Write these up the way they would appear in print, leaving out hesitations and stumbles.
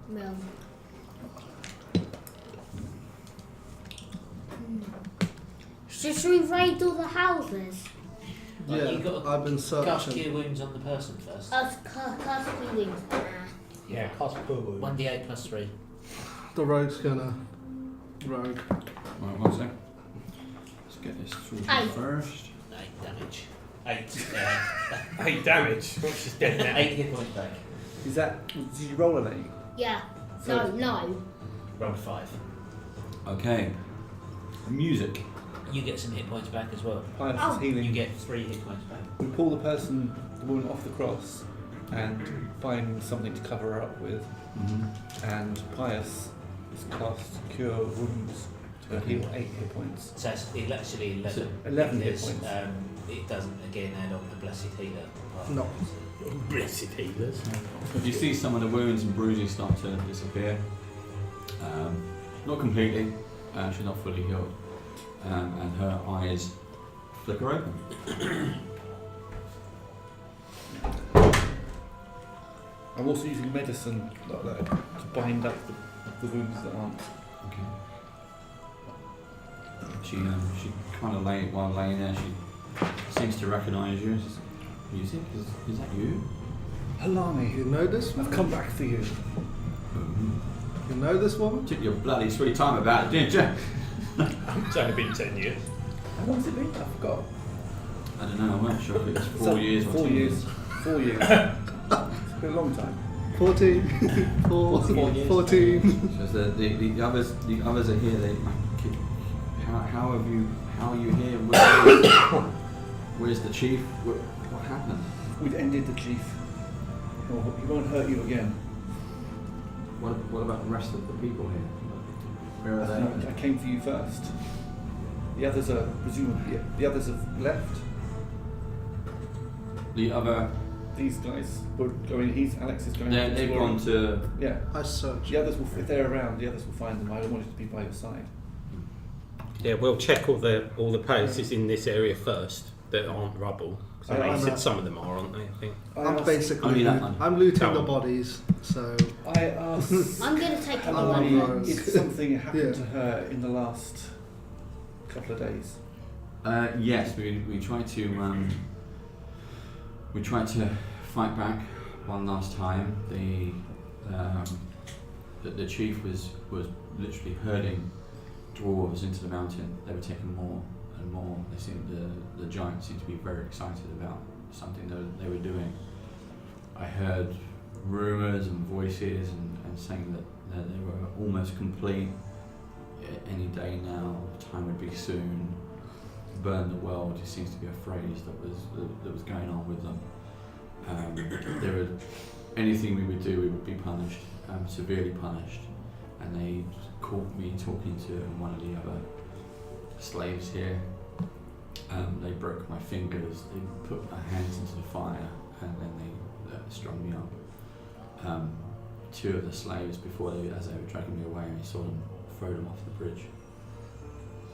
No. Should we raid all the houses? Yeah, You've got to I've been cast searching. cure wounds on the person first. Us cast wings. Yeah, cast cure wounds. 1d8 plus 3. The rogue's gonna rogue. Right, one sec. Let's get this through Aye. first. 8 damage. 8. 8 damage. She's dead now. 8 hit points back. Is that? Did you roll an 8? Yeah. No. Roll 5. Okay. Music. You get some hit points back as well. Pious Oh. is healing. You get 3 hit points back. We pull the woman off the cross, and find something to cover her up with. And Pious is cast Cure Wounds to heal 8 hit points. So it's actually 11. 11 hit because, points. It doesn't again add on the blessed healer. No. Blessed healers. You see some of the wounds and bruises start to disappear. Not completely. She's not fully healed. And her eyes flicker open. I'm also using medicine like that to bind up the wounds that aren't. Okay. She kind of while laying there, she seems to recognise you. Says, music? Is that you? Halami, You know this I've one? come back for you. You know this woman? Took your bloody sweet time about it, didn't you? It's only been 10 years. How long has it been? I forgot. I don't know, I'm not sure if it was 4 years or 4 2 years. 4 years. It's been a long time. 14. 14. So the others are here. How are you here? Where's the chief? What happened? We've ended the chief. Oh, he won't hurt you again. What about the rest of the people here? Where are they? I came for you first. The others are presumably the others have left. The other, These guys were going. Alex is going. they've gone to. Yeah. I searched. The others will, if they're around, the others will find them. I don't want it to be by your side. Yeah, we'll check all the places in this area first that aren't rubble. So you said some of them are, aren't they? I think. I'm basically Only that one. I'm looting That the one. bodies, so I asked I'm gonna take them Halami away. if something happened Yeah. to her in the last couple of days. Yes, we tried to fight back one last time. The chief was literally herding dwarves into the mountain. They were taking more and more. The giants seemed to be very excited about something that they were doing. I heard rumours and voices and saying that they were almost complete. Any day now, time would be soon. Burn the world. It seems to be a phrase that was going on with them. Anything we would do, we would be punished, severely punished. And they caught me talking to one of the other slaves here. They broke my fingers. They put my hands into the fire, and then they strung me up. Two of the slaves, as they were dragging me away, I saw them throw them off the bridge.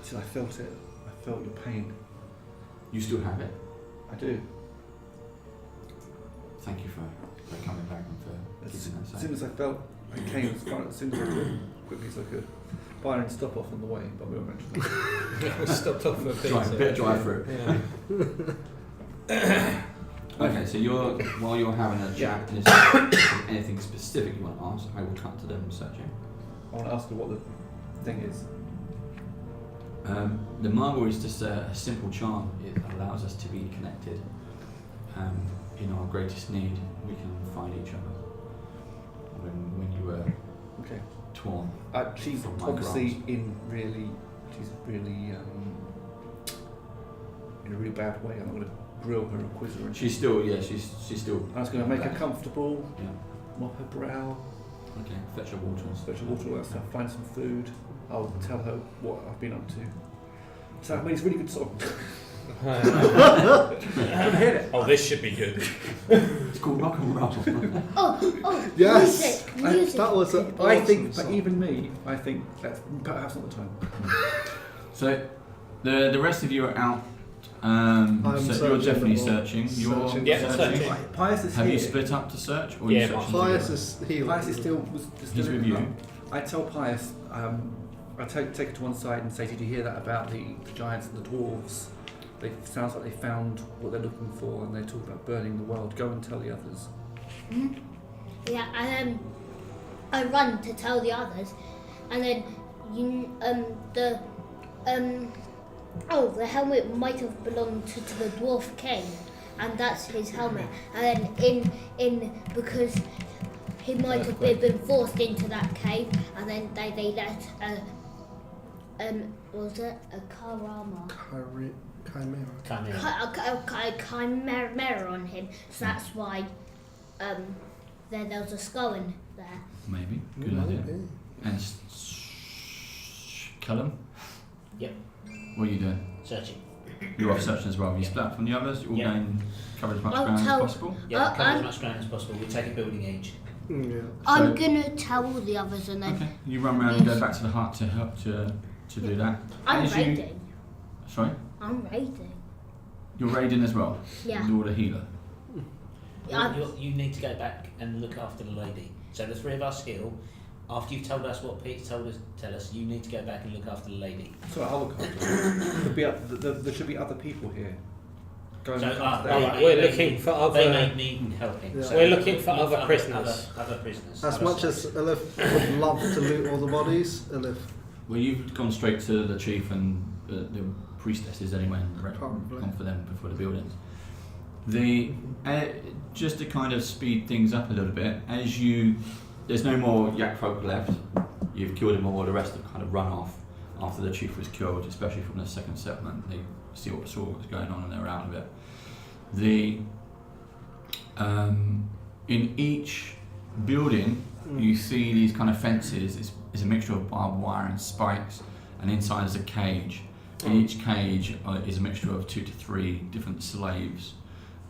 So I felt it. I felt your pain. You still have it? I do. Thank you for coming back and for As keeping that safe. soon as I felt I came as soon as I could, quickly as I could. Byron stopped off on the way, but we won't mention that. We stopped off for a Bit of drive through. Yeah. Okay, so while you're having a chat, and if anything specific you want to ask, I will cut to them searching. I want to ask her what the thing is. The marble is just a simple charm. It allows us to be connected. In our greatest need, we can find each other. When you were Okay. torn. She's From my obviously grasp. she's really in a really bad way. I'm not going to grill her or quiz her. She's still. I was going to make her comfortable, Yeah. mop her brow, Okay. Fetch her water and stuff. fetch her water, all that stuff, find some food. I'll tell her what I've been up to. So I mean, it's a really good song. Oh, this should be good. It's called rock and roll. Oh, Yes. music. That was a I think, awesome but song. even me, I think that's perhaps not the time. So the rest of you are out I'm So you're definitely searching. searching. You're Searching. Yeah, searching. searching. Right, Pius is Have here. you split up to search, or Yeah, you searching Pius together? is healed. Pius is still He's in with the you. hut. I tell Pius, I take it to one side and say, did you hear that about the giants and the dwarves? They sounds like they found what they're looking for, and they talk about burning the world. Go and tell the others. Yeah, and I run to tell the others, and then the helmet might have belonged to the dwarf king, and that's his helmet. And then because he might have been forced into that cave, and then they let was it a Karama? Chimera. A chimera on him, so that's why there was a skull in there. Maybe. Good idea. And Callum? Yep. What are you doing? Searching. You're off searching as well. Have you Yeah. split up from the others? You're all Yeah. going cover as much I'll ground as tell- possible? Yeah, cover I'm- as much ground as possible. We take a building each. Yeah. I'm gonna tell the others, and then Okay. You run around and go back to the hut to help to do that. I'm As you- raiding. Sorry? I'm raiding. You're raiding as well? Yeah. You're the healer. You need to go back and look after the lady. So the three of us heal. After you've told us what Pete's tell us, you need to go back and look after the lady. So I'll look after them. There should be other people here. Go and So, look after All them. right, we're looking for They other. may need helping. Yeah. So We're looking for look other prisoners. Other prisoners. As other much as slaves. Elif would love to loot all the bodies, Elif Well, you've gone straight to the chief and the priestesses anyway, and Probably. gone for them before the buildings. Just to kind of speed things up a little bit, there's no more yak folk left. You've killed them all. The rest have kind of run off after the chief was killed, especially from the second settlement. They saw what was going on and they're out of it. In each building, you see these kind of fences. It's a mixture of barbed wire and spikes, and inside is a cage. In each cage is a mixture of 2 to 3 different slaves,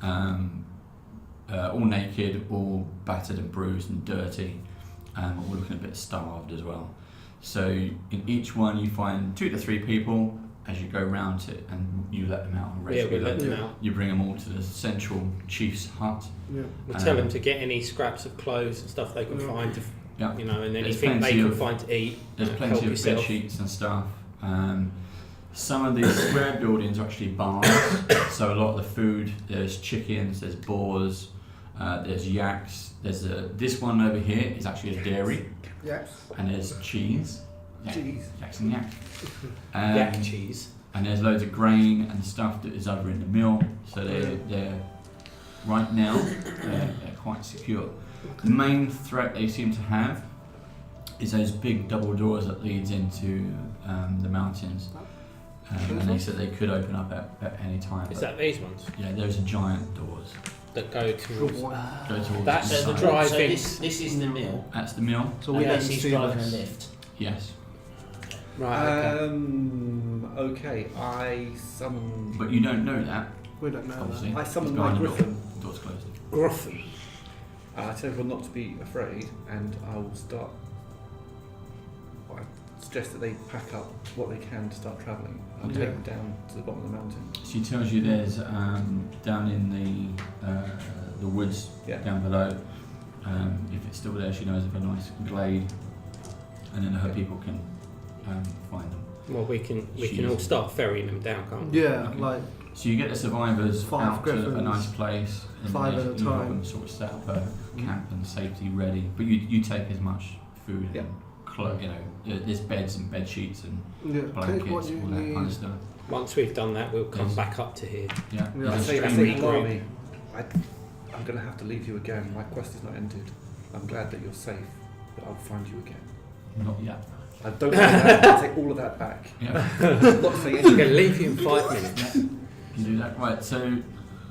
all naked, all battered and bruised and dirty, all looking a bit starved as well. So in each one you find 2 to 3 people as you go around it, and you let them out and Yeah, rescue we let them. them out. You bring them all to the central chief's hut. yeah. We tell them to get any scraps of clothes and stuff they can Yeah. find, Yeah. you know, and There's anything they plenty can of- find to eat. There's help plenty of bed yourself. sheets and stuff. Some of these square buildings are actually barns, so a lot of the food, there's chickens, there's boars, there's yaks. This one over here is actually a dairy, Yeah. and there's cheese. Cheese. Yaks and yak. Yak cheese. And there's loads of grain and stuff that is over in the mill, so they're right now they're quite secure. The main threat they seem to have is those big double doors that leads into the mountains, and they said they could open up at any time. Is but that these ones yeah, those are giant doors. that go towards? Go towards That's the So the side. drive- so driving- this is the mill. That's the mill. So we and don't he's see driving a this. lift. Yes, Right. Okay. Okay. I summon. but you don't know that. We don't know Obviously, I It's summon behind my the door. griffin. The door's closed. Gruffy. I tell everyone not to be afraid, and I will start. I suggest that they pack up what they can to start travelling. I'll Yeah. take them down to the bottom of the mountain. She tells you there's down in the woods Yeah. down below. If it's still there, she knows of a nice glade, and then her people can find them. Well, we can She all is- start ferrying them down, can't we? Yeah, Okay. like So you get the survivors 5 out to a griffins, nice place, and 5 they- at a you help time. them sort of set up a camp and safety ready. But you take as much food Yeah. and there's beds and bed sheets and yeah, blankets, take what you all that kind of need. stuff. Once we've done that, we'll come Yes. back up to here. Yeah. Yeah. There's I a say, strange regroup. Marmy, I'm going to have to leave you again. My quest is not ended. I'm glad that you're safe, but I'll find you again. Not yet. I don't say that. I take all of that back. Yeah. I'm not saying We're going anything. to leave you in 5 minutes. You do that right. So,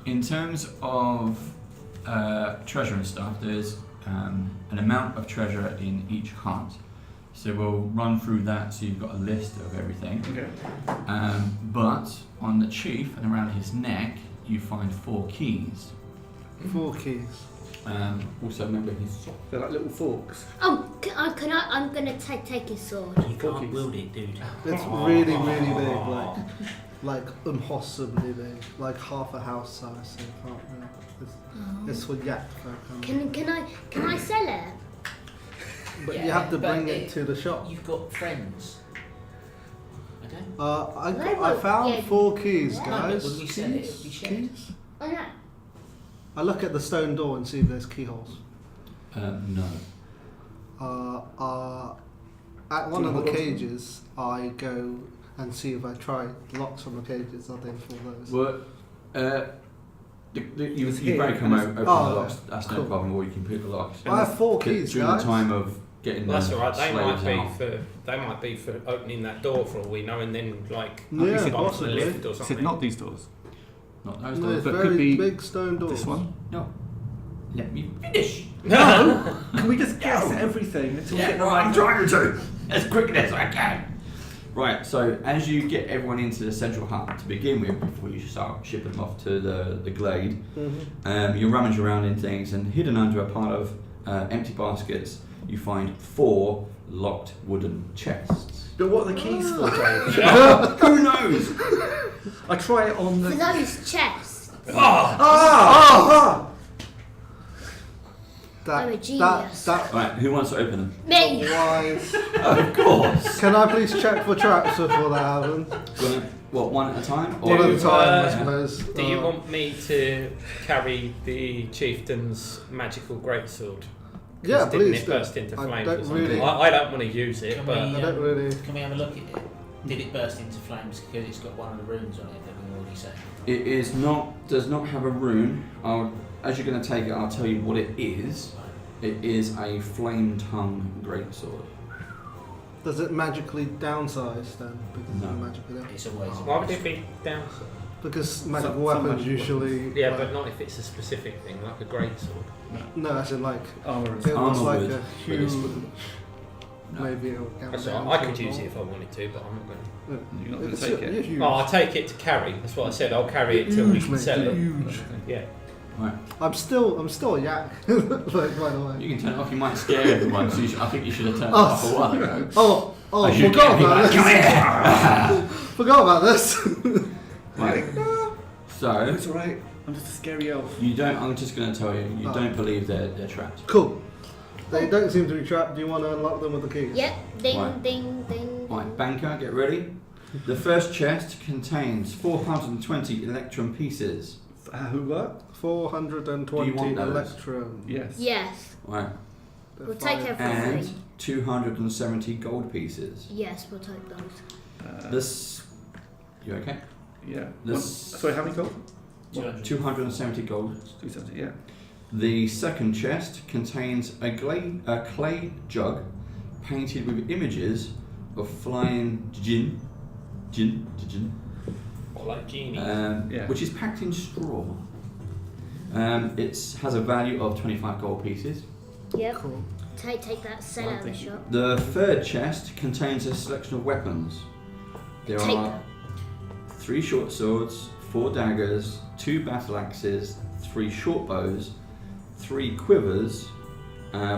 in terms of treasure and stuff, there's an amount of treasure in each hut. So we'll run through that. So you've got a list of everything. Okay. But on the chief and around his neck, you find 4 keys. 4 keys. Also, remember his. They're like little forks. Oh, can I? I'm gonna take his sword. You can't wield it, dude. It's really, really big. Like like impossibly big, like half a house size. So you can't really. It's for yak folk. Can I sell it? But Yeah, you have to but bring it to the shop. You've got friends. Okay. I found 4 keys, Yeah. guys. No, but when we sell it, it'll be shared. Keys? Oh no. I look at the stone door and see if there's keyholes. No. At one of the cages, I go and see if I try locks on the cages. Are they for those? Well, you here. break them open the Oh, locks. That's no cool. problem. Or you can pick the locks. I have 4 keys, During guys. the time of getting That's the all right. They slaves might be for opening that door for all we know, and then like Yeah, you said, onto the possibly. lift or Is something. it not these doors? Not those No, doors. it's but very could be big stone doors. This one? No. Let me finish. No! Can we just guess everything until we Yeah, get the well, right I'm trying to as quickly as I can. Right, so as you get everyone into the central hut to begin with, before you start shipping them off to the glade, you rummage around in things, and hidden under a pile of empty baskets, you find 4 locked wooden chests. But what are the keys for, Dave? Who knows? I try it on For the... those chests. I'm a genius. Right, who wants to open them? Me. Wise. Of course. Can I please check for traps before that happens? What, one at a time? One at a time, I uh, suppose. Do you want me to carry the chieftain's magical greatsword? 'Cause Yeah, didn't please it do. burst into I flames don't or something? really- I don't want to use it, Can but we, I don't really. Can we have a look at it? Did it burst into flames because it's got one of the runes on it that we already said? It is not, does not have a rune. As you're going to take it, I'll tell you what it is. It is a flame tongue greatsword. Does it magically downsize then? Because No. it's magically down. It's always. why would it be down? Because magical Some weapons magical usually. Yeah, like, but not if it's a specific thing, like a greatsword. No, as in like Armour and it stuff. was Armour like would, a but this huge. wouldn't. No. Maybe it'll count That's down all right. I to could a use it roll. if I wanted to, but I'm not going to. You're not going It's to take you're it? huge. Oh, I'll take it to carry. That's what I said. I'll carry it till we Huge, can mate, sell it. huge. Yeah. Right. I'm still a yak. Like, by the way. You can turn it off. You might scare everyone. So I think you should have turned it Oh. off a while ago. Oh, I should forgot get about everyone, this. come here. Forgot about this. Right. So It's alright. I'm just a scary elf. you don't. I'm just going to tell you. You Oh. don't believe they're trapped. Cool. They don't seem to be trapped. Do you want to unlock them with the keys? Yep. Ding, Right. ding, ding. Right, banker, get ready. The first chest contains 420 electrum pieces. Who what? 420 Do you want those? electrum. Yes. Yes. Right, They're We'll take fine. it for and free. 270 gold pieces. Yes, we'll take those. This. You okay? Yeah. This- Sorry, how many gold? 270 gold. 270, yeah. The second chest contains a clay jug painted with images of flying jinn, Or like genie. Yeah. which is packed in straw. It has a value of 25 gold pieces. Yep. Cool. Take that, sell it at the shop. The third chest contains a selection of weapons. There Take are them. 3 short swords, 4 daggers, 2 battle axes, 3 short bows, 3 quivers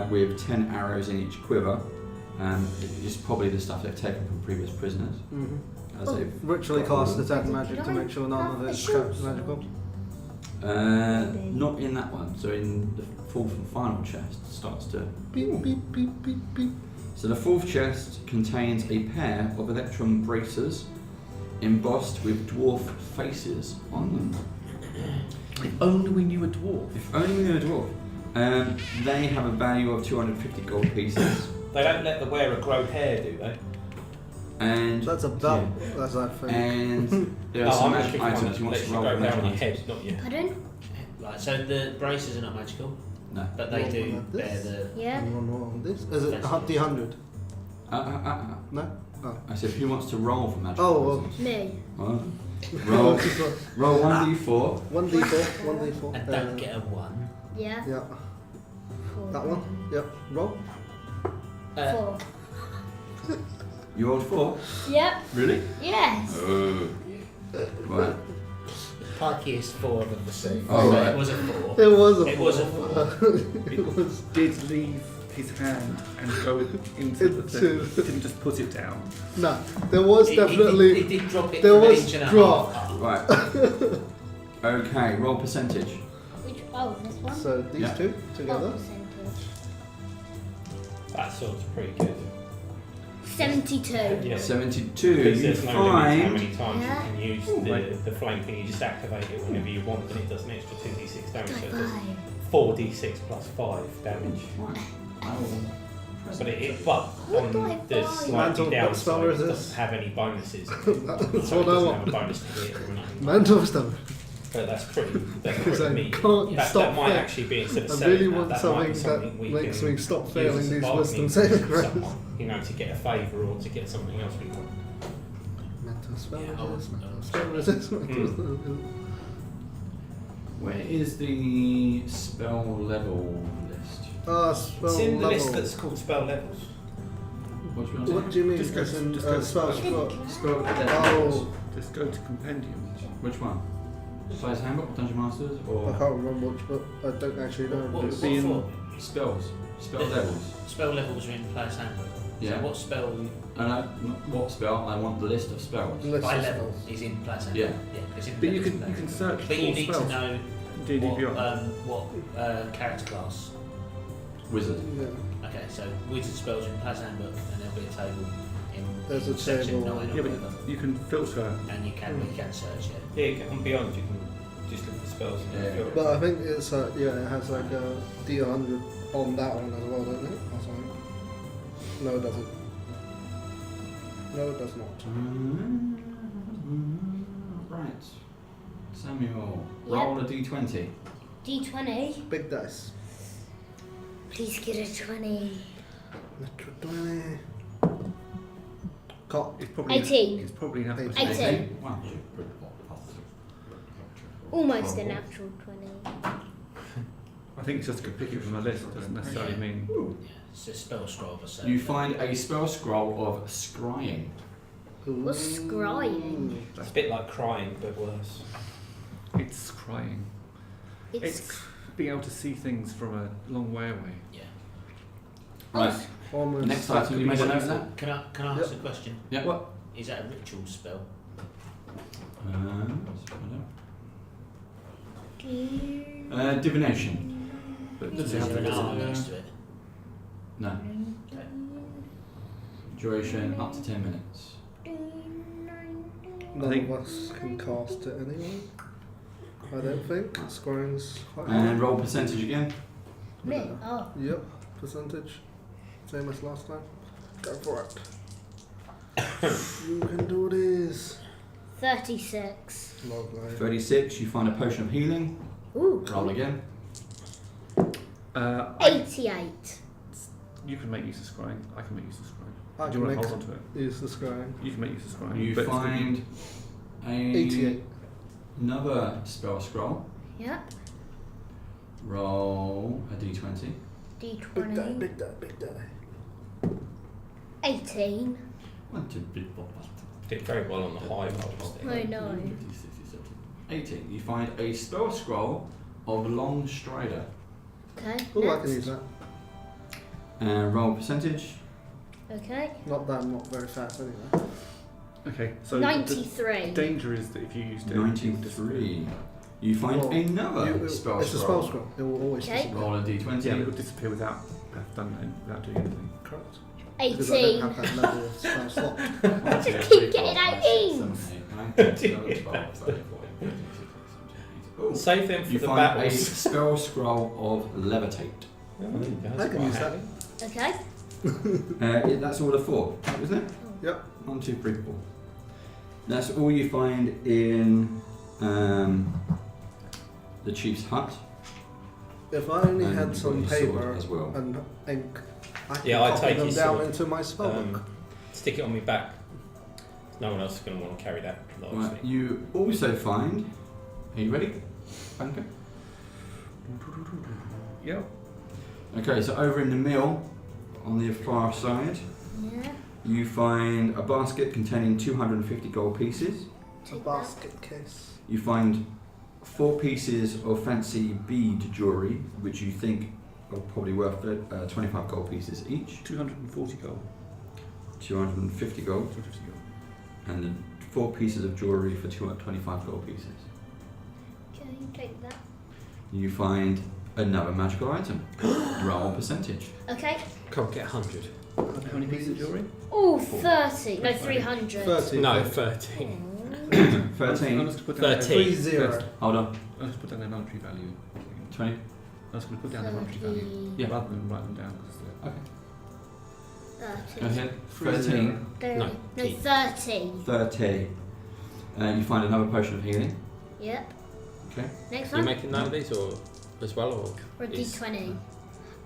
with 10 arrows in each quiver. It's probably the stuff they've taken from previous prisoners. Mm-hmm. As they've Ritually got cast rid of them. detect magic to make sure none of it is magical. Not in that one. So in the fourth and final chest starts to. Beep, beep, beep, beep, beep. So the fourth chest contains a pair of electrum bracers embossed with dwarf faces on them. If only we knew a dwarf. If only we knew a dwarf. They have a value of 250 gold pieces. They don't let the wearer grow hair, do they? And That's a belt. That's that thing. and there are No, some I'm magic just items. You want let to you roll grow for hair magic on your items? head, not you. Pardon? Right, so the braces are not magical, No. but they Well, do like bear this? the. Yeah. Anyone want this? Is it D100? No? Oh. I said, who wants to roll for magic Oh, well. items? Me. Well, roll 1d4. 1d4. 1d4. And don't get a 1. Yeah. Yeah. 4. That one? Yep. Roll. 4. You rolled 4? Yep. Really? Yes. Right. Pikeyest 4 of the sea. Oh, So right. it was a 4. It was a It was a 4. 4. It was. Did leave his hand and go into the thing. He didn't just put it down. No, there was He definitely. did drop it there from an was inch and a drop. half up. Right. Okay, roll percentage. Which, oh, this one? So these Yeah. two together. What percentage? That sort's pretty good. 72. Yeah. 72. Because You there's no limit how find. many times Yeah. you can use the flame thing. You just activate it whenever you want, and it does an extra 2d6 damage. So it does 4d6 plus 5 damage. Right. I will press But it. but What on do I the buy? slightly Mantle, what downside, spell it is this? doesn't have any bonuses. That's So it what I doesn't want. have a bonus to hit or anything. Mantle stuff. But that's pretty. That's Because pretty I neat. can't That stop might fail. actually be instead of I selling really that, want that might something be that something we makes can me stop use failing as a these bargaining wisdom saving chip with throws. someone, you know, to get a favour or to get something else we want. Mental spell Yeah, resist. I'll- Mental spell resist. Where is the spell level list? Spell It's in the level. list that's called spell levels. Which one? What do you mean? Just go- As in, just go spell to scroll. Spell levels. Oh, Just go to compendium. Which one? Player's Handbook, Dungeon Masters, I or can't remember which, but I don't actually know. What, It'll what be in- for? spells? Spell Yeah. levels. Spell levels are in Player's Handbook. Yeah. So what spell And what spell? I want the list of spells. List by of level spells. is in Player's Yeah. Handbook? Yeah. It's in But you Player's can Handbook. search But you for need spells. to know D&D Beyond. what character class. Wizard. Yeah. Okay, so wizard spells in Player's Handbook, and there'll be a table in There's a section table. 9 or Yeah, whatever, but you can filter. and you can search it. Yeah, on Beyond you can just look for spells. And Yeah. filter. But I think it's yeah, it has like a D100 on that one as well, doesn't it? Or something. No, it doesn't. No, it does not. Right. Samuel, Yep. roll a d20. D20. Big dice. Please get a 20. Natural 20. Cock. It's probably 18. It's probably enough. 18. Wow. Almost a natural 20. I think it's just to pick it from a list. It doesn't necessarily mean. Yeah, it's a spell scroll of a certain. You find a spell scroll of scrying. What's scrying? It's a bit like crying, but worse. It's crying. It's being able to see things from a long way away. Yeah. Right. Almost. Next item, you made a note of that? Can I ask Yep. a question? Yeah. What? Is that a ritual spell? Divination. But Is does it there have to an be? R next to it? No. Okay. Duration up to 10 minutes. None of us can cast it anyway. I don't think. Scrying's quite hard. And roll percentage again. me. Oh, Yep, percentage. Same as last time. Go for it. You can do this. 36. Lovely. 36, you find a potion of healing. Ooh. Roll again. 88. You can make use of scrying. I can make use of scrying. I Do you can want to make hold on to it? use the scrying. You can make use of scrying. You but it's gonna be- find 88. another spell scroll. Yep. Roll a d20. Big die, D20. big die, big die. 18. 1, 2, 3, 4, 5, Did very well on the high rolls there. I know. 50, 60, 70, 80. You find a spell scroll of Long Strider. Okay. Oh, I next. can use that. And roll percentage. Okay. Not that I'm not very fast anyway. Okay, so 93. the danger is that if you used it, it would disappear. 93. You find Well, another spell it's a scroll. spell scroll. It will always Okay. disappear. Roll a d20. Yeah, it would disappear without done it, without doing anything. Correct. Because I don't 18. have that level of spell slot. Just keep getting 18s. Save them for You the find a battles. spell scroll of levitate. Oh, there you go, I that's can quite use that. Okay. handy. That's all the 4, isn't it? Yep. 1, 2, 3, 4. That's all you find in the chief's hut. If I only And had you've some got your sword paper as well. and ink, I could Yeah, I'd copy take them your down sword. into my spellbook. Stick it on my back. No one else is going to want to carry that, Right, obviously. you also find. Are you ready, Banker? Yeah. Okay, so over in the mill, on the far side, Yeah. you find a basket containing 250 gold pieces. A basket case. You find 4 pieces of fancy bead jewellery, which you think are probably worth 25 gold pieces each. 240 gold. 250 gold. 250 gold. And then 4 pieces of jewellery for 225 gold pieces. Okay, take that. You find another magical item. Roll percentage. Okay. Can't get 100. How many pieces of jewellery? Oh, 30. No, 300. 30. No, 13. I'm 13. just going to put down 13. 30. Hold on. I'll just put down their monetary value. 20. I was going to put down their monetary value. Yeah. Rather than write them down. Cause Okay. 30. Go ahead. 30. 13. 30. No, No, T. 30. 30. You find another potion of healing. Yep. Okay. Next You one. making note of these or as well or? Or a is- D20.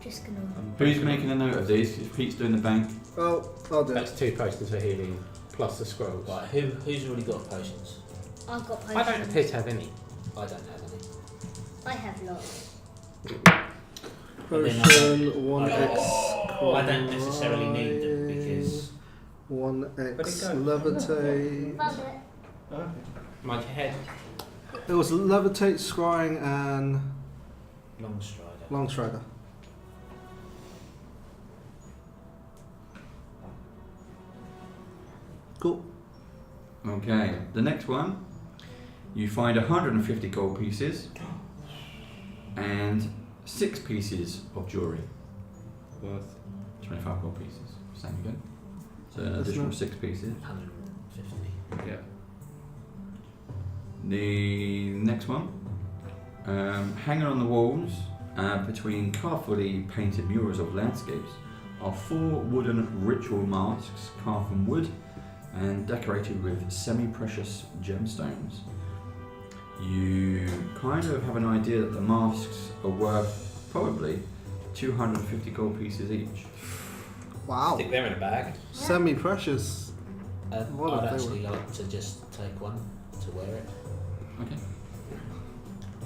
Just gonna. Who's making a note of these? If Pete's doing the bank. Oh, I'll do it. That's 2 potions of healing plus the scrolls. Right, who's already got potions? I've got potions. I don't appear to have any. I don't have any. I have lots. Potion, 1x. I don't necessarily need them because 1x levitate. Love it. My head. It was levitate, scrying, and long strider. long strider. Cool. Okay. The next one. You find 150 gold pieces. And 6 pieces of jewellery. worth. 25 gold pieces. Same again. So an That's additional not- 6 pieces. 150. Yeah. The next one, hanging on the walls between carefully painted murals of landscapes are 4 wooden ritual masks carved from wood and decorated with semi-precious gemstones. You kind of have an idea that the masks are worth probably 250 gold pieces each. Wow. Stick them in a bag. Semi-precious. What I'd if they actually like to just take one to wear it. Okay.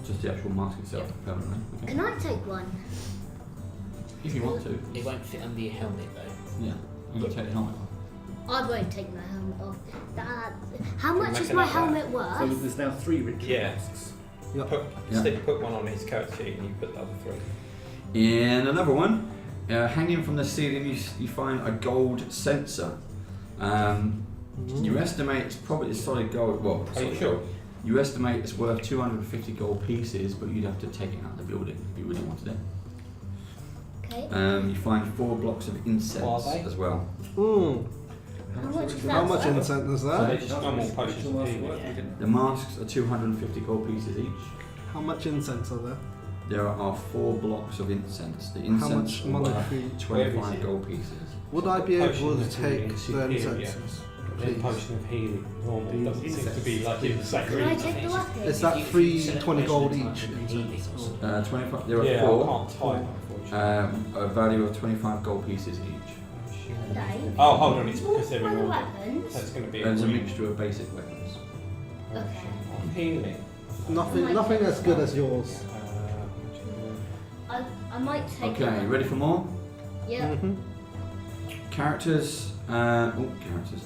Just the actual mask itself, permanently. Okay. Can I take one? If you want to. It won't fit under your helmet though. Yeah. You got to take the helmet off. I won't take my helmet off. That. How much Make is it my like that. helmet So worth? there's now 3 ritual Yeah. masks. Yep. Put, Yeah. put one on his character sheet and you put the other 3. In another one, hanging from the ceiling, you find a gold censer. You estimate it's probably solid gold. Well, Are you solid sure? gold. You estimate it's worth 250 gold pieces, but you'd have to take it out of the building if you really wanted it. Okay. You find 4 blocks of incense What are they? as well. Mm. How much is that? How much worth? incense is So that? they're just normal potions of healing. Yeah. The masks are 250 gold pieces each. How much incense are there? There are 4 blocks of incense. The How incense much are monetary? worth Where is 25 it? gold pieces. Would I be able Potion to of take healing the superior. incenses? Then Please. potion of healing normal These doesn't seem to insects. be like in the same Can I region. take the weapon? Is that If you 3 set a 20 gold potion each? of healing or something. 25. There are Yeah, 4. I can't type unfortunately. A value of 25 gold pieces each. Dave? Oh, hold on, it's because they're What in are the order. weapons? So it's going to be There's a green mixture of basic weapons. Okay. potion of healing. Nothing as good as yours. I might take. Okay, you ready for more? Yeah. Mhm. Characters. Characters.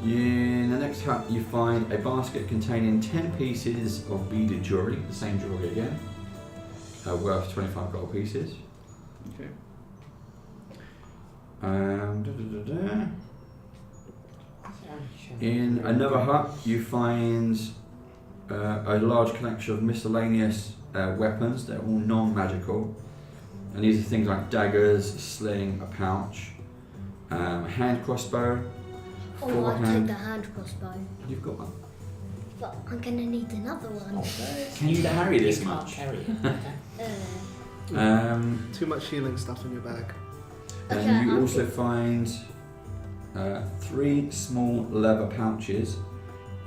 In the next hut, you find a basket containing 10 pieces of beaded jewellery, the same jewellery again, worth 25 gold pieces. Okay. In another hut, you find a large collection of miscellaneous weapons that are all non-magical, and these are things like daggers, sling, a pouch, hand crossbow, Oh, I'll take forehand. the hand crossbow. You've got one. But I'm gonna need another one. Can you carry this You can't much? carry it. Too much healing stuff in your bag. Okay, And you I'll also take- find 3 small leather pouches,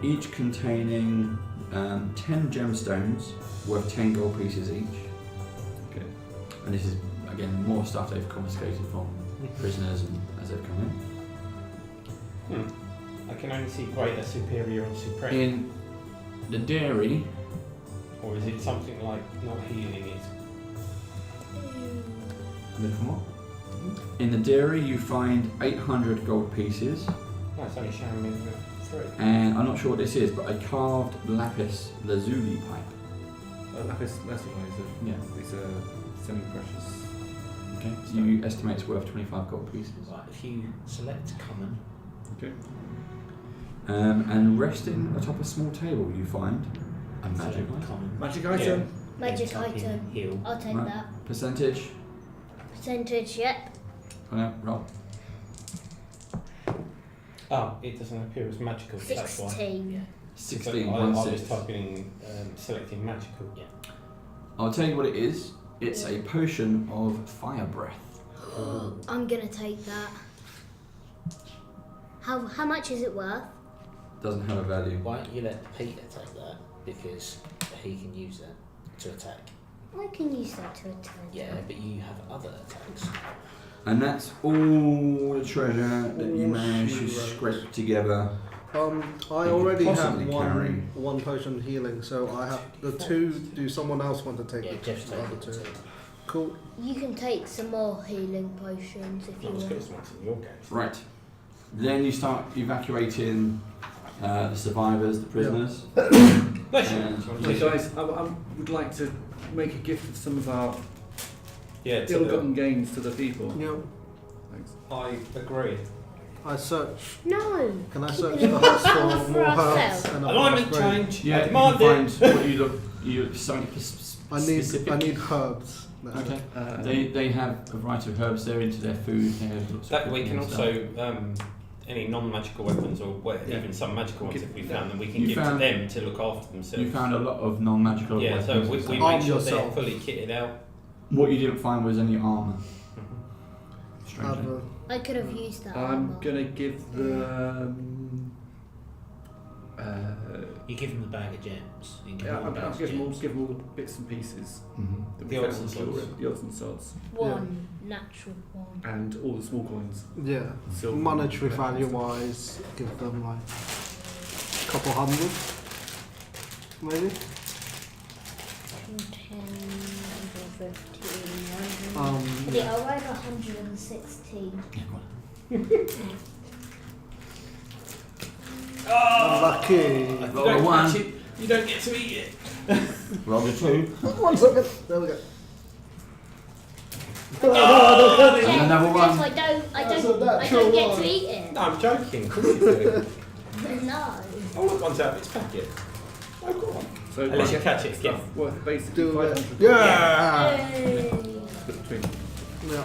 each containing 10 gemstones worth 10 gold pieces each. Okay. And this is, again, more stuff they've confiscated from prisoners and as they've come in. I can only see greater, superior, and supreme. In the dairy, Or is it something like not healing? It's in the dairy you find 800 gold pieces, no, it's only showing me 3. and I'm not sure what this is, but a carved lapis lazuli pipe. Lapis lazuli Yeah. is a semi-precious Okay, so you estimate it's worth 25 gold pieces. Right, if you select common, Okay. And resting atop a small table, you find a magic select item. common. Magic item. Magic Type in item. heal. I'll take Right. that. Percentage. Percentage, yep. Roll. Oh, it doesn't appear as magical. That's why. 16. 16. I 1 was 6. typing in, selecting magical. Yeah. I'll tell you what it is. It's a potion of fire breath. I'm gonna take that. How much is it worth? Doesn't have a value. Why don't you let Peter take that, because he can use that to attack. I can use that to attack. Yeah, but you have other attacks. And that's all the treasure that you managed to scrape together. I You already could have possibly carry. one potion healing, so I have the 2. Do someone else want to take Yeah, the Jeff's other taking 2? it too. Cool. You can take some more healing potions if you Not as good want. as ones in your case. Right. Then you start evacuating the survivors, the prisoners. Bless you. And- Hey guys, I would like to make a gift of some of our Yeah, ill-gotten gains to the people. Yeah. Thanks. I agree. I search. No. Can I Keep search it the in huts for for more herbs ourselves. and a Alignment fast break? change. Yeah, I you demand can it. find what you something I need herbs. That's Okay. it. They have a variety of herbs there into their food. They have lots of That we cooking can and also any non-magical weapons or Yeah. even some magical ones if we found them, we can You give to found- them to look after stuff. themselves. You found a lot of non-magical Yeah, weapons. so and we stuff. make Arm sure they're yourself. fully kitted out. What you didn't find was any armor. Strangely. Other- I could have used that. I'm armor. gonna give them. You give him the bag of gems. You can Yeah, all I'll bags of give them all gems. the bits and pieces. Mhm. that The we odds found and in the sods. story, the odds and sods, One natural one. and all the small coins. Yeah. Silver. Monetary value wise, give them like a couple hundred, maybe. 10, 15, Yeah. I'll write 116. Yeah, go on. Lucky. If you Roll a don't one. catch it, you don't get to eat it. Roll the 2. 1 second. There we go. And another one. I don't That's a get natural to eat it. No, I'm joking. Of course you do. No. All the ones out of its packet. Oh, go on. So Unless you catch it again. stuff worth basically Do it. 500. Yeah. Hey. Split between. Yeah.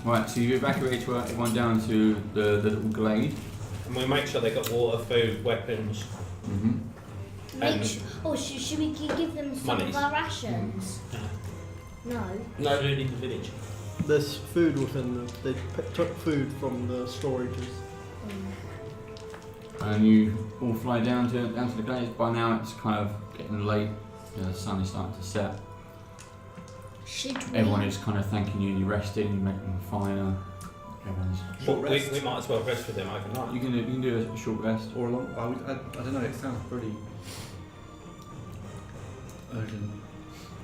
Right, so you evacuate everyone down to the little glade. And we make sure they got water, food, weapons. Mm-hmm. Should we give them some Monies. of our rations? No. No food in the village. There's food within they took food from the storages. And you all fly down to the glade. By now it's kind of getting late. The sun is starting to set. Should we? Everyone is kind of thanking you. You're resting. You're making a fire. Everyone's. Well, we might as well rest for them overnight. You can do a short rest. Or a long. I don't know. It sounds pretty urgent.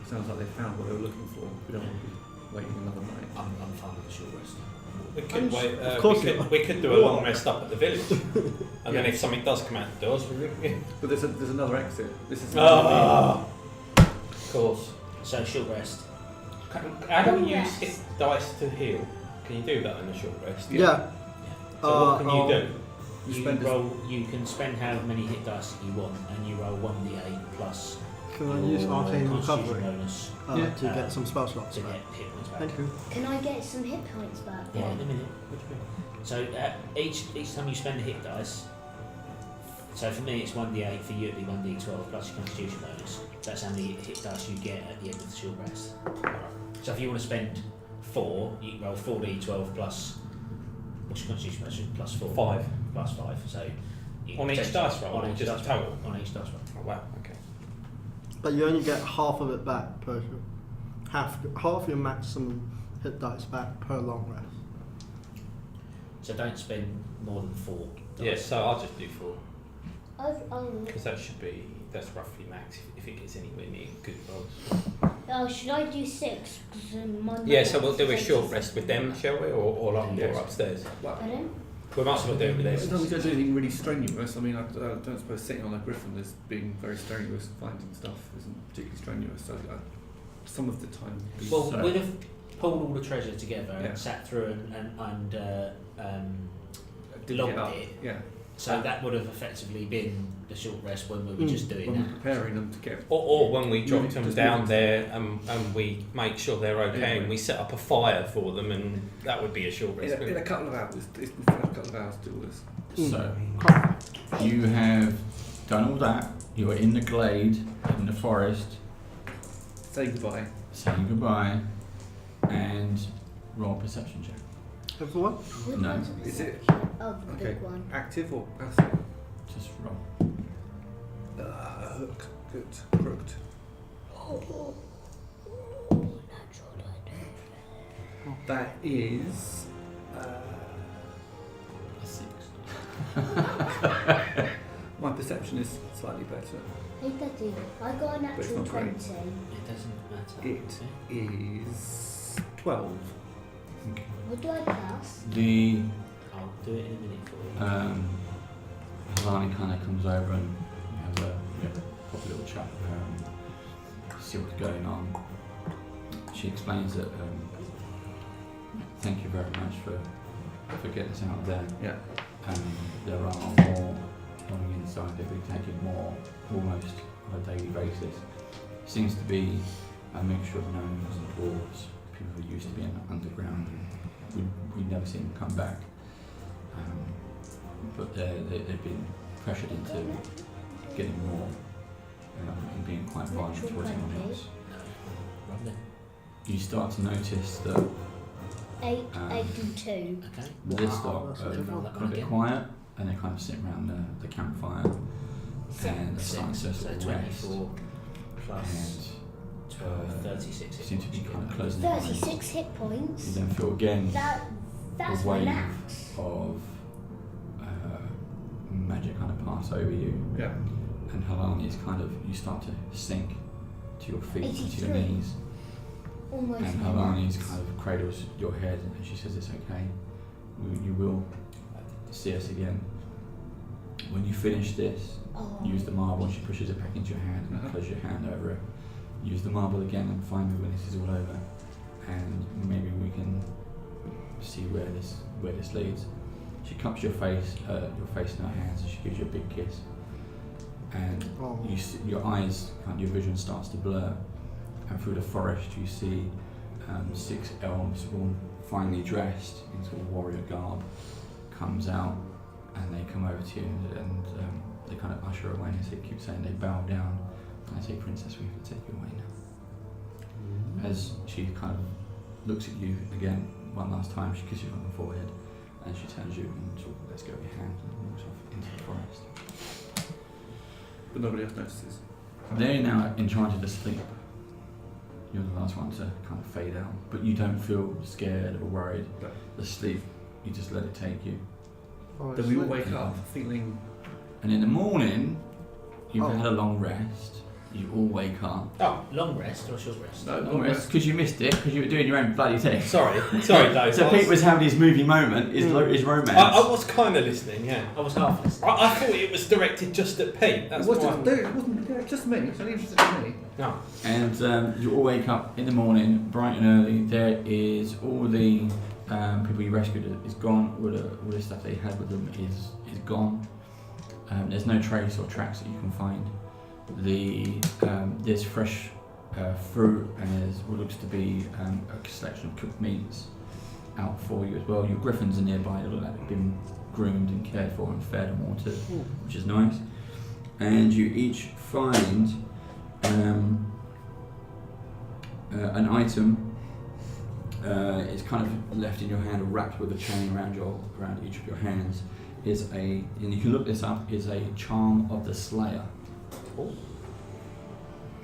It sounds like they found what they were looking for. We don't want to be waiting another night. I'm fine with a short rest. We could wait. Of course you are. we could do a long rest up at the village, and then if something does come out the doors, But there's another exit. This is. of course. So short rest. How do you Rest. use hit dice to heal? Can you do that in a short rest? Yeah. So what can you do? You You spend roll. You can spend however many hit dice you want, and you roll 1d8 plus Can I use your arcane constitution recovery bonus Yeah. to get some spell slots to back? get hit points back. Thank you. Can I get some hit points back? Yeah, in a minute. What do you mean? So each time you spend a hit dice. So for me it's 1d8. For you it'd be 1d12 plus your constitution bonus. That's how many hit dice you get at the end of the short rest. So if you want to spend 4, you roll 4d12 plus. What's your constitution bonus? Plus 4. 5. Plus 5. So you On each potentially- dice roll, On or each just dice total? roll. On each dice roll. Oh, wow. Okay. But you only get half of it back per half your maximum hit dice back per long rest. So don't spend more than 4 dice. Yeah. So I'll just do 4 Oh, because that's roughly max if it gets anywhere near good rolls. should I do 6? 'Cause, my Yeah. So we'll do a max short is- rest with them, shall we, or upstairs? Pardon? We might as well do it with As long them. as you don't do anything really strenuous, I mean, I don't suppose sitting on a griffin as being very strenuous, finding stuff isn't particularly strenuous. So some of the time. Well, So- we'd have pulled all the treasure together Yeah. and sat through and Did logged get up. it. Yeah. So that would have effectively been the short rest when we were just doing When that. we're preparing them to get. Or when we dropped Moving- them just down moving. there and we make sure they're okay Yeah. and we set up a fire for them, and that would be a short rest. In a couple of hours, it's been a couple of hours to do all this. So, you have done all that. You are in the glade, in the forest, Say goodbye. saying goodbye, and roll a perception check. Everyone? Which No. one's the Is it- perception? Oh, the Okay. big one. Active or passive? Just roll. Hook. Good. Crooked. Oh, That is. A 6. My perception is slightly better. Hey Daddy, I got a But it's natural not great. 20. It doesn't matter. It is 12. What do I pass? The I'll do it in a minute for you. Alani kind of comes over and you have a proper little chat with her and see what's going on. She explains that thank you very much for getting us out there. Yeah. There are more on the inside that we're taking more almost on a daily basis. Seems to be a mixture of gnomes and dwarves, people who used to be in the underground, and we never seen them come back. But they've been pressured into getting more and being quite violent towards anyone else. Run then. You start to notice that 8, 8 and 2. Okay. this Wow, stock that's are a different a one bit again. quiet and they kind of sit around the campfire and they're starting to So sort of rest 24 plus 12, 36 hit seem to be points. kind of closing their eyes. 36 hit You points. then feel again That's a my wave max. of magic kind of pass over you, Yeah. and Halani is kind of, you start to sink to your feet and to your 83. knees, Almost and my Halani's max. kind of cradles your head and she says it's okay, you will see us again. When you finish this, Oh. use the marble, and she pushes it back into your hand and close your hand over it. Use the marble again and find me when this is all over, and maybe we can see where this leads. She cups your face in her hands, and she gives you a big kiss. And you see, your eyes, your vision starts to blur, and through the forest you see 6 elves, all finely dressed in sort of warrior garb, comes out, and they come over to you and they kind of usher away, and they keep saying, they bow down, and they say, Princess, we have to take you away now. As she kind of looks at you again one last time, she kisses you on the forehead, and she turns you and sort of lets go of your hand and walks off into the forest. But nobody else notices. They're now enchanted to sleep. You're the last one to kind of fade out, but you don't feel scared or worried. No. The sleep, you just let it take you. Then we all wake up feeling. And in the morning, you've Oh. had a long rest. You all wake up. Oh, long rest or short rest? No, Long rest because you missed it because you were doing your own bloody thing. Sorry, Dave. So Pete was having his movie moment, his romance. I was kind of listening, yeah. I was half listening. I thought it was directed just at Pete. That's It wasn't, just me. It's only interested in me. No. And you all wake up in the morning, bright and early. There is all the people you rescued is gone. All the stuff they had with them is gone. There's no trace or tracks that you can find. There's fresh fruit and there's what looks to be a selection of cooked meats out for you as well. Your griffins are nearby. They look like they've been groomed and cared for and fed and watered, which is nice. And you each find an item. It's kind of left in your hand or wrapped with a chain around each of your hands. And you can look this up, is a charm of the Slayer. Oh.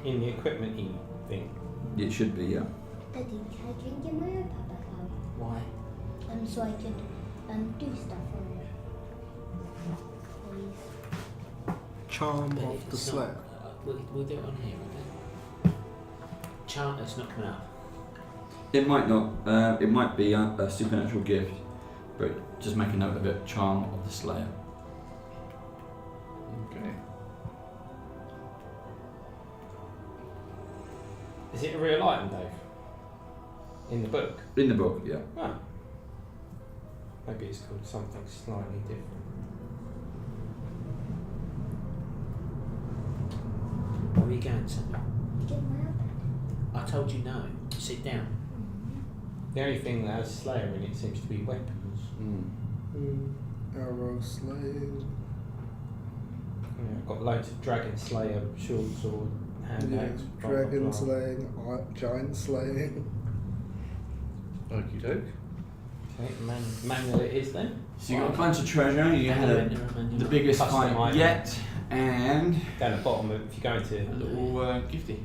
In the equipment thing. It should be, yeah. Daddy, can I drink your milk back out? Why? So I could do stuff on it. Please. Charm But of the it's Slayer. not- we'll do it on here, okay? Chant, it's not coming up. It might not. It might be a supernatural gift, but just make a note of it. Charm of the Slayer. Okay. Is it a real item, Dave? In the book? In the book, yeah. Oh. Maybe it's called something slightly different. Where are you going, Samuel? Get my iPad. I told you no. Sit down. The only thing that has Slayer in it seems to be weapons. Arrow slaying. Yeah, I've got loads of Dragon Slayer, short sword, handbags, blah, blah, Dragon blah. slaying, giant slaying. Okie doke. Okay, manual it is then. So you got a bunch of treasure. You had the biggest Custom fight item. yet, and Down the bottom, if you go into a little gifty.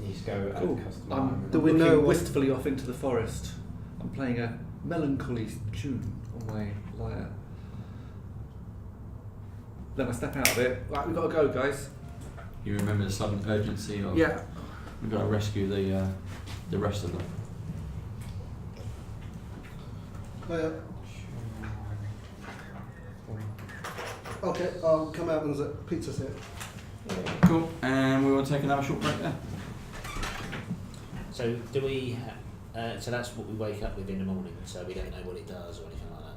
you just go Cool. add custom I'm item. Do we looking know what- wistfully off into the forest. I'm playing a melancholy tune on my lyre. Then I step out of it. Right, we've got to go, guys. You remember the sudden urgency of Yeah. we've got to rescue the rest of them. Oh, yeah. Okay, I'll come out when there's a pizza set. Cool. And we want to take another short break there. So do we? So that's what we wake up with in the morning. So we don't know what it does or anything like that.